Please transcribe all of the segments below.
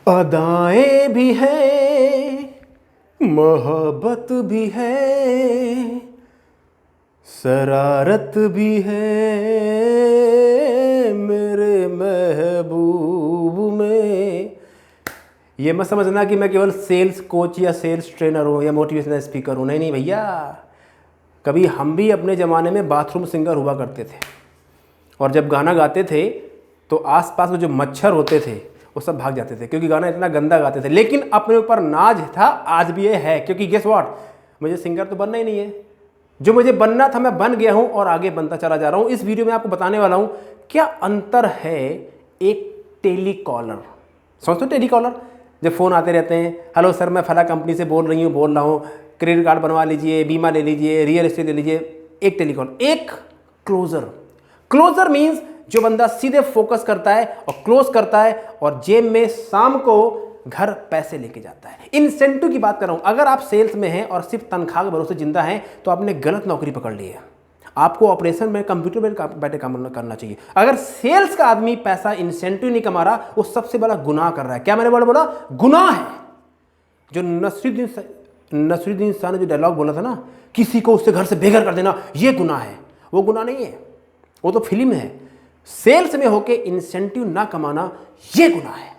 अदाएं भी हैं, मोहब्बत भी है, शरारत भी है मेरे महबूब में। ये मत समझना कि मैं केवल सेल्स कोच या सेल्स ट्रेनर हूँ या मोटिवेशनल स्पीकर हूँ। नहीं भैया, कभी हम भी अपने ज़माने में बाथरूम सिंगर हुआ करते थे, और जब गाना गाते थे तो आसपास में जो मच्छर होते थे वो सब भाग जाते थे, क्योंकि गाना इतना गंदा गाते थे। लेकिन अपने ऊपर नाज था, आज भी ये है, क्योंकि गेस व्हाट, मुझे सिंगर तो बनना ही नहीं है। जो मुझे बनना था मैं बन गया हूँ और आगे बनता चला जा रहा हूँ। इस वीडियो में आपको बताने वाला हूँ क्या अंतर है एक टेलीकॉलर। समझते हो टेलीकॉलर? जब फ़ोन आते रहते हैं, हेलो सर मैं फला कंपनी से बोल रहा हूँ, क्रेडिट कार्ड बनवा लीजिए, बीमा ले लीजिए, रियल एस्टेट ले लीजिए। एक टेलीकॉलर। एक क्लोजर मीन्स जो बंदा सीधे फोकस करता है और क्लोज करता है और जेब में शाम को घर पैसे लेके जाता है। इंसेंटिव की बात कर रहा हूं। अगर आप सेल्स में हैं और सिर्फ तनख्वाह के भरोसे जिंदा हैं तो आपने गलत नौकरी पकड़ ली है। आपको ऑपरेशन में कंप्यूटर में बैठे काम करना चाहिए। अगर सेल्स का आदमी पैसा इंसेंटिव नहीं कमा रहा, वो सबसे बड़ा गुनाह कर रहा है। क्या मैंने बोला? गुनाह है। जो नसरुद्दीन शाह ने जो डायलॉग बोला था ना, किसी को उससे घर से बेघर कर देना, ये गुनाह है। वो गुनाह नहीं है, वो तो फिल्म है। सेल्स में होके इंसेंटिव ना कमाना ये गुनाह है।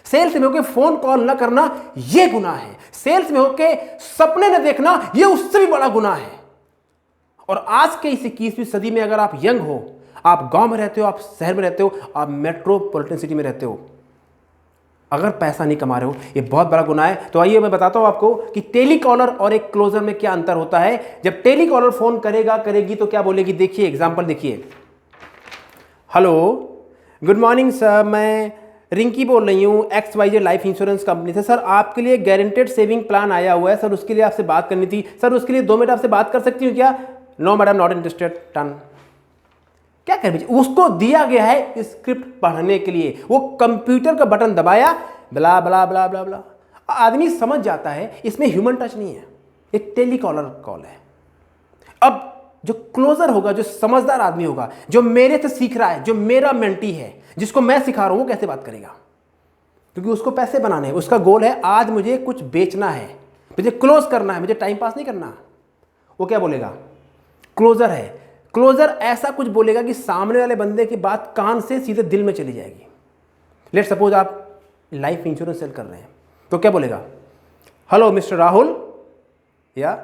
सेल्स में होके फोन कॉल ना करना ये गुनाह है। सेल्स में होके सपने न देखना ये उससे भी बड़ा गुनाह है। और आज के इस 21वीं सदी में अगर आप यंग हो, आप गांव में रहते हो, आप शहर में रहते हो, आप मेट्रोपॉलिटन सिटी में रहते हो, अगर पैसा नहीं कमा रहे हो, ये बहुत बड़ा गुनाह है। तो आइए मैं बताता हूं आपको कि टेलीकॉलर और एक क्लोजर में क्या अंतर होता है। जब टेलीकॉलर फोन करेगी तो क्या बोलेगी? देखिए एग्जांपल देखिए। हेलो, गुड मॉर्निंग सर, मैं रिंकी बोल रही हूँ XYZ लाइफ इंश्योरेंस कंपनी से। सर आपके लिए गारंटेड सेविंग प्लान आया हुआ है सर, उसके लिए आपसे बात करनी थी। सर उसके लिए 2 मिनट आपसे बात कर सकती हूँ क्या? No madam, not interested. टन। क्या कर दीजिए? उसको दिया गया है स्क्रिप्ट पढ़ने के लिए, वो कंप्यूटर का बटन दबाया, ब्ला ब्ला ब्ला ब्ला ब्ला, आदमी समझ जाता है। इसमें ह्यूमन टच नहीं है, एक टेलीकॉलर कॉल है। अब जो क्लोजर होगा, जो समझदार आदमी होगा, जो मेरे से सीख रहा है, जो मेरा मेंटी है, जिसको मैं सिखा रहा हूं, वो कैसे बात करेगा? क्योंकि उसको पैसे बनाने हैं, उसका गोल है आज मुझे कुछ बेचना है, मुझे क्लोज करना है, मुझे टाइम पास नहीं करना। वो क्या बोलेगा? क्लोजर है। क्लोजर ऐसा कुछ बोलेगा कि सामने वाले बंदे की बात कान से सीधे दिल में चली जाएगी। लेट सपोज आप लाइफ इंश्योरेंस सेल कर रहे हैं, तो क्या बोलेगा? हेलो मिस्टर राहुल, या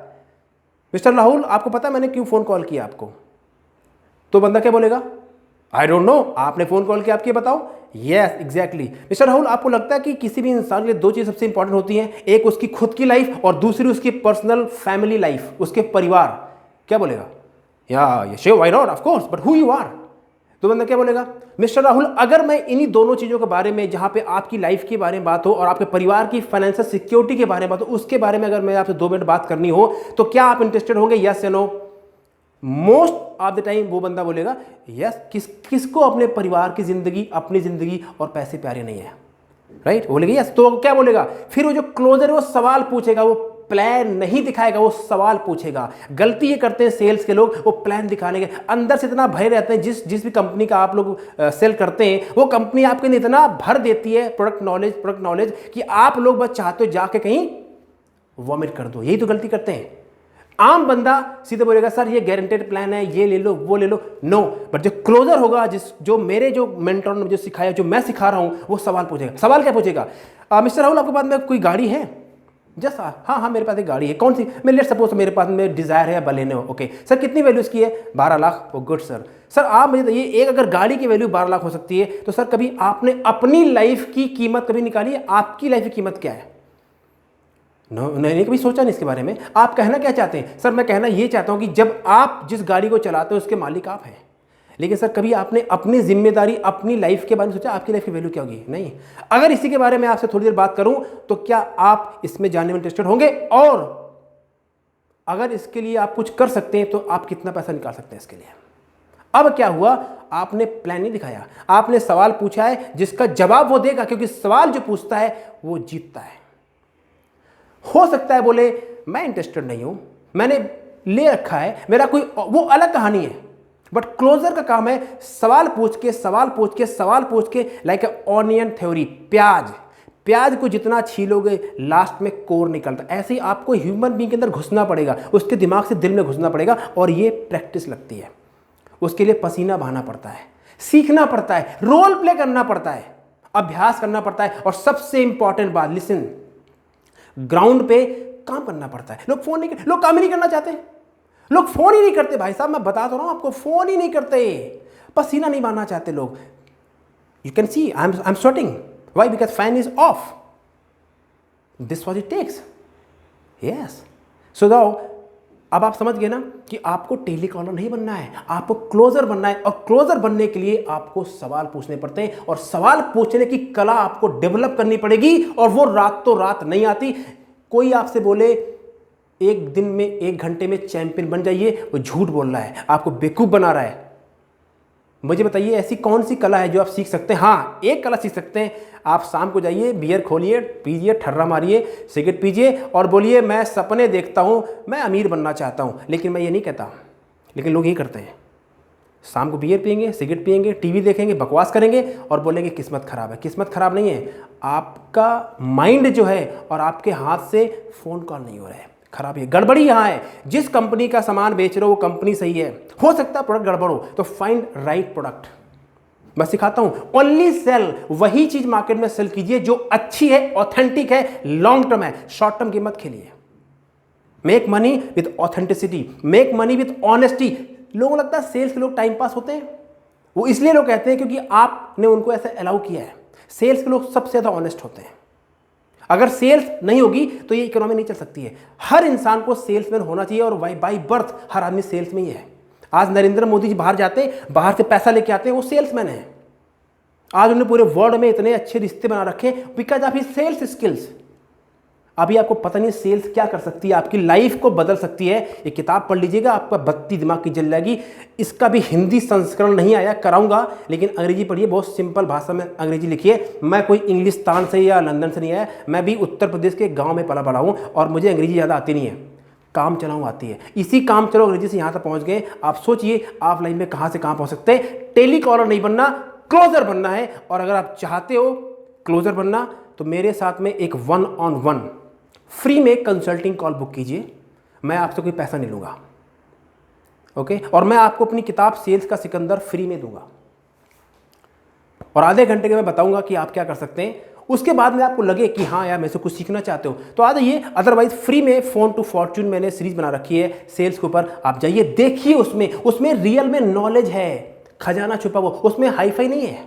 मिस्टर राहुल, आपको पता है मैंने क्यों फोन कॉल किया आपको? तो बंदा क्या बोलेगा? आई डोंट नो, आपने फोन कॉल किया, आपके बताओ। Yes exactly. मिस्टर राहुल, आपको लगता है कि किसी भी इंसान के लिए 2 चीज सबसे इंपॉर्टेंट होती हैं, एक उसकी खुद की लाइफ और दूसरी उसकी पर्सनल फैमिली लाइफ, उसके परिवार। क्या बोलेगा? Yeah sure, why not, of course, but who you are. तो बंदा क्या बोलेगा? मिस्टर राहुल, अगर मैं इन्हीं दोनों चीज़ों के बारे में, जहाँ पे आपकी लाइफ के बारे में बात हो और आपके परिवार की फाइनेंशियल सिक्योरिटी के बारे में बात हो, उसके बारे में अगर मैं आपसे 2 मिनट बात करनी हो, तो क्या आप इंटरेस्टेड होंगे? यस या no? Most of the time वो बंदा बोलेगा यस। किसको अपने परिवार की जिंदगी, अपनी जिंदगी और पैसे प्यारे नहीं है? राइट, बोलेगा यस। तो क्या बोलेगा? फिर वो जो क्लोजर है वो सवाल पूछेगा, वो प्लान नहीं दिखाएगा, वो सवाल पूछेगा। गलती ये करते हैं सेल्स के लोग, वो प्लान दिखाने के अंदर से इतना भय रहते हैं। जिस भी कंपनी का आप लोग सेल करते हैं, वो कंपनी आपके लिए इतना भर देती है प्रोडक्ट नॉलेज कि आप लोग बस चाहते हो जाके कहीं वॉमिट कर दो। यही तो गलती करते हैं। आम बंदा सीधे बोलेगा सर ये गारंटेड प्लान है, ये ले लो, वो ले लो। नो, बट जो क्लोजर होगा, जो मेरे जो मेंटर ने मुझे सिखाया, जो मैं सिखा रहा हूं, वो सवाल पूछेगा। सवाल क्या पूछेगा? मिस्टर राहुल, आपके पास में कोई गाड़ी है? जस्ट हाँ मेरे पास एक गाड़ी है। कौन सी? मैं लेट सपोज मेरे पास में डिजायर है, बलेनो। ओके सर, कितनी वैल्यू इसकी है? 12 लाख। ओ गुड सर। सर आप मुझे बताइए, एक अगर गाड़ी की वैल्यू 12 लाख हो सकती है, तो सर कभी आपने अपनी लाइफ की कीमत कभी निकाली है? आपकी लाइफ की कीमत क्या है? नो, नहीं कभी सोचा नहीं इसके बारे में। आप कहना क्या चाहते हैं? सर मैं कहना ये चाहता हूं कि जब आप जिस गाड़ी को चलाते हो उसके मालिक आप हैं। लेकिन सर कभी आपने अपनी जिम्मेदारी, अपनी लाइफ के बारे में सोचा? आपकी लाइफ की वैल्यू क्या होगी? नहीं। अगर इसी के बारे में आपसे थोड़ी देर बात करूं तो क्या आप इसमें जानने में इंटरेस्टेड होंगे? और अगर इसके लिए आप कुछ कर सकते हैं तो आप कितना पैसा निकाल सकते हैं इसके लिए? अब क्या हुआ? आपने प्लान नहीं दिखाया, आपने सवाल पूछा है जिसका जवाब वो देगा, क्योंकि सवाल जो पूछता है वो जीतता है। हो सकता है बोले मैं इंटरेस्टेड नहीं हूं, मैंने ले रखा है, मेरा कोई, वो अलग कहानी है। बट क्लोजर का काम है सवाल पूछ के लाइक ऑनियन थ्योरी, प्याज को जितना छीलोगे लास्ट में कोर निकलता। ऐसे ही आपको ह्यूमन बीइंग के अंदर घुसना पड़ेगा, उसके दिमाग से दिल में घुसना पड़ेगा, और ये प्रैक्टिस लगती है। उसके लिए पसीना बहाना पड़ता है, सीखना पड़ता है, रोल प्ले करना पड़ता है, अभ्यास करना पड़ता है, और सबसे इंपॉर्टेंट बात, लिसन, ग्राउंड पे काम करना पड़ता है। लोग काम ही नहीं करना चाहते, लोग फोन ही नहीं करते भाई साहब, मैं बता तो रहा हूं आपको, फोन ही नहीं करते, पसीना नहीं बहाना चाहते लोग। You can see I am sweating, why? Because fan is off. This what it takes. Yes, so now अब आप समझ गए ना कि आपको टेलीकॉलर नहीं बनना है, आपको क्लोजर बनना है, और क्लोजर बनने के लिए आपको सवाल पूछने पड़ते हैं, और सवाल पूछने की कला आपको डेवलप करनी पड़ेगी, और वो रातों रात नहीं आती। कोई आपसे बोले एक दिन में 1 घंटे में चैंपियन बन जाइए, वो झूठ बोल रहा है, आपको बेवकूफ़ बना रहा है। मुझे बताइए ऐसी कौन सी कला है जो आप सीख सकते हैं? हाँ, एक कला सीख सकते हैं, आप शाम को जाइए, बियर खोलिए, पीजिए, ठर्रा मारिए, सिगरेट पीजिए, और बोलिए मैं सपने देखता हूँ, मैं अमीर बनना चाहता हूँ। लेकिन मैं ये नहीं कहता, लेकिन लोग यही करते हैं, शाम को बियर पियेंगे, सिगरेट पियेंगे, टीवी देखेंगे, बकवास करेंगे, और बोलेंगे किस्मत खराब है। किस्मत खराब नहीं है, आपका माइंड जो है और आपके हाथ से फ़ोन कॉल नहीं हो रहा है, खराब है, गड़बड़ी यहाँ है। जिस कंपनी का सामान बेच रहे हो वो कंपनी सही है, हो सकता है प्रोडक्ट गड़बड़ हो, तो फाइंड राइट प्रोडक्ट। मैं सिखाता हूं, ओनली सेल, वही चीज मार्केट में सेल कीजिए जो अच्छी है, ऑथेंटिक है, लॉन्ग टर्म है, शॉर्ट टर्म की मत खेलिए। Make money with authenticity, make money with honesty. लोगों को लगता है सेल्स के लोग टाइम पास होते हैं, वो इसलिए लोग कहते हैं क्योंकि आपने उनको ऐसे अलाउ किया है। सेल्स के लोग सबसे ज्यादा ऑनेस्ट होते हैं। अगर सेल्स नहीं होगी तो ये इकोनॉमी नहीं चल सकती है। हर इंसान को सेल्समैन होना चाहिए, और बाई बर्थ हर आदमी सेल्स में ही है। आज नरेंद्र मोदी जी बाहर जाते हैं, बाहर से पैसा लेके आते हैं, वो सेल्समैन है। आज उन्होंने पूरे वर्ल्ड में इतने अच्छे रिश्ते बना रखे because of his sales skills. अभी आपको पता नहीं सेल्स क्या कर सकती है, आपकी लाइफ को बदल सकती है। ये किताब पढ़ लीजिएगा, आपका बत्ती दिमाग की जल जाएगी। इसका भी हिंदी संस्करण नहीं आया, कराऊंगा, लेकिन अंग्रेजी पढ़िए, बहुत सिंपल भाषा में अंग्रेजी लिखिए। मैं कोई इंग्लिस्तान से या लंदन से नहीं आया, मैं भी उत्तर प्रदेश के गाँव में पला बड़ा हूँ, और मुझे अंग्रेजी ज़्यादा आती नहीं है, काम चलाऊँ आती है। इसी काम चलाओ अंग्रेजी से यहाँ तक पहुँच गए। आप सोचिए आप लाइफ में कहाँ से कहाँ पहुँच सकते हैं। टेलीकॉलर नहीं बनना, क्लोजर बनना है। और अगर आप चाहते हो क्लोजर बनना तो मेरे साथ में एक 1-on-1 फ्री में कंसल्टिंग कॉल बुक कीजिए। मैं आपसे कोई पैसा नहीं लूँगा, ओके? और मैं आपको अपनी किताब सेल्स का सिकंदर फ्री में दूंगा, और आधे घंटे के मैं बताऊंगा कि आप क्या कर सकते हैं। उसके बाद में आपको लगे कि हाँ यार, मैं से कुछ सीखना चाहते हो तो आ जाइए। अदरवाइज फ्री में फोन टू फॉर्च्यून मैंने सीरीज बना रखी है सेल्स के ऊपर, आप जाइए देखिए। उसमें रियल में नॉलेज है, खजाना छुपा हुआ, उसमें हाईफाई नहीं है,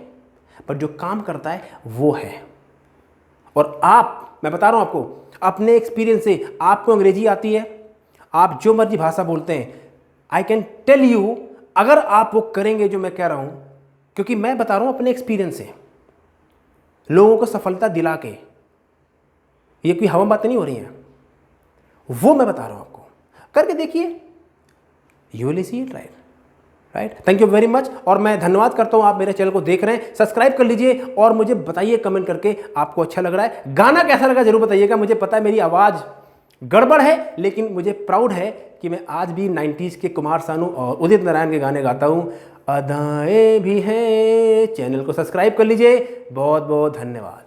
पर जो काम करता है वो है। और मैं बता रहा हूं आपको अपने एक्सपीरियंस से, आपको अंग्रेजी आती है, आप जो मर्जी भाषा बोलते हैं, आई कैन टेल यू, अगर आप वो करेंगे जो मैं कह रहा हूं, क्योंकि मैं बता रहा हूं अपने एक्सपीरियंस से, लोगों को सफलता दिला के, ये कोई हवा बातें नहीं हो रही हैं, वो मैं बता रहा हूं आपको, करके देखिए, you will see it, right. Thank you very much. और मैं धन्यवाद करता हूं आप मेरे चैनल को देख रहे हैं, सब्सक्राइब कर लीजिए, और मुझे बताइए कमेंट करके आपको अच्छा लग रहा है, गाना कैसा लगा जरूर बताइएगा। मुझे पता है मेरी आवाज़ गड़बड़ है, लेकिन मुझे प्राउड है कि मैं आज भी 90s के कुमार सानू और उदित नारायण के गाने गाता हूं। अदाएं भी हैं। चैनल को सब्सक्राइब कर लीजिए। बहुत बहुत धन्यवाद।